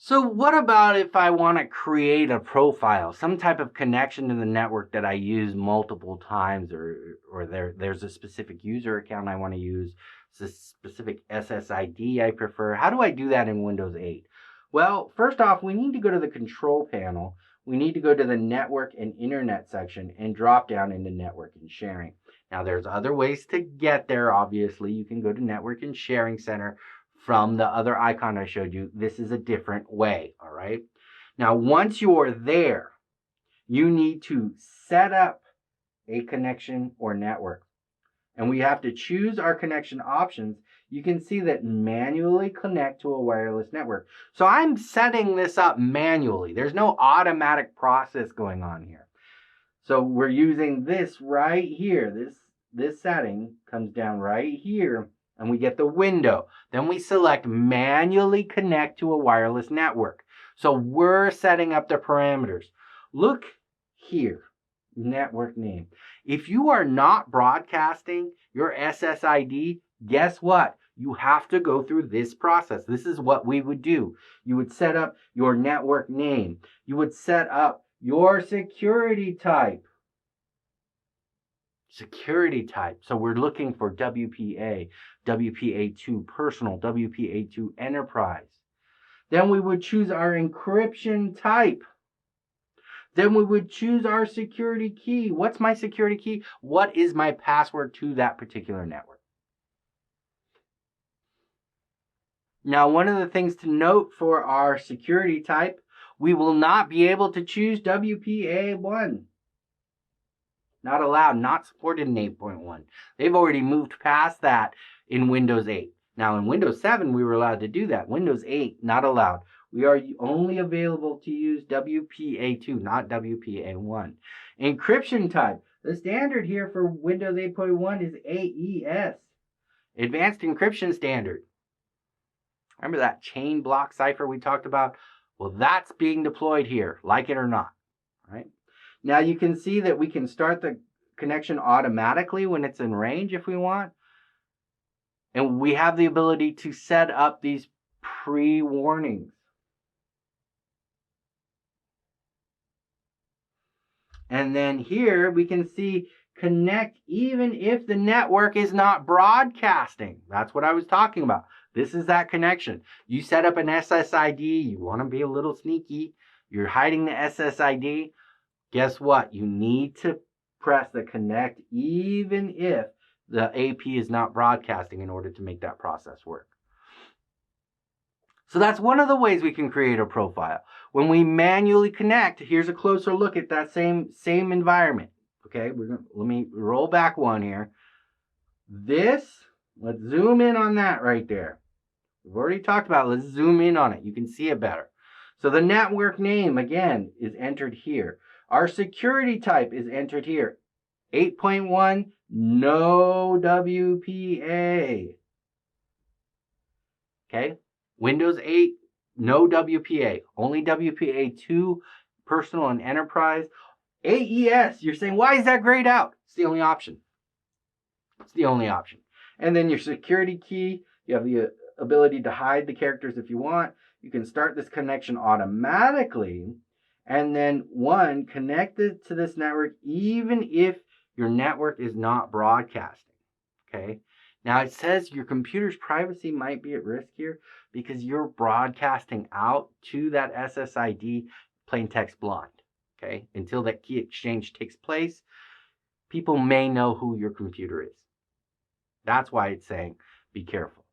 So what about if I want to create a profile, some type of connection to the network that I use multiple times, or there's a specific user account I want to use, it's a specific SSID I prefer. How do I do that in Windows 8? Well, first off, we need to go to the control panel. We need to go to the network and internet section and drop down into network and sharing. Now, there's other ways to get there, obviously. You can go to network and sharing center from the other icon I showed you. This is a different way, all right? Now, once you're there, you need to set up a connection or network. And we have to choose our connection options. You can see that manually connect to a wireless network. So I'm setting this up manually. There's no automatic process going on here. So we're using this right here. This setting comes down right here, and we get the window. Then we select manually connect to a wireless network. So we're setting up the parameters. Look here, network name. If you are not broadcasting your SSID, guess what? You have to go through this process. This is what we would do. You would set up your network name. You would set up your security type. Security type. So we're looking for WPA, WPA2 personal, WPA2 enterprise. Then we would choose our encryption type. Then we would choose our security key. What's my security key? What is my password to that particular network? Now, one of the things to note for our security type, we will not be able to choose WPA1. Not allowed, not supported in 8.1. They've already moved past that in Windows 8. Now, in Windows 7, we were allowed to do that. Windows 8, not allowed. We are only available to use WPA2, not WPA1. Encryption type. The standard here for Windows 8.1 is AES. Advanced Encryption Standard. Remember that chain block cipher we talked about? Well, that's being deployed here, like it or not. Right? Now you can see that we can start the connection automatically when it's in range if we want. And we have the ability to set up these pre-warnings. And then here we can see connect even if the network is not broadcasting. That's what I was talking about. This is that connection. You set up an SSID. You want to be a little sneaky. You're hiding the SSID. Guess what? You need to press the connect even if the AP is not broadcasting in order to make that process work. So that's one of the ways we can create a profile. When we manually connect, here's a closer look at that same environment. Okay, let me roll back one here. Let's zoom in on that right there. We've already talked about it. Let's zoom in on it. You can see it better. So the network name, again, is entered here. Our security type is entered here. 8.1, no WPA. Okay? Windows 8, no WPA. Only WPA2, personal and enterprise. AES, you're saying, why is that grayed out? It's the only option. It's the only option. And then your security key, you have the ability to hide the characters if you want. You can start this connection automatically. And then connect it to this network even if your network is not broadcasting. Okay? Now it says your computer's privacy might be at risk here because you're broadcasting out to that SSID plain text blind. Okay? Until that key exchange takes place, people may know who your computer is. That's why it's saying be careful.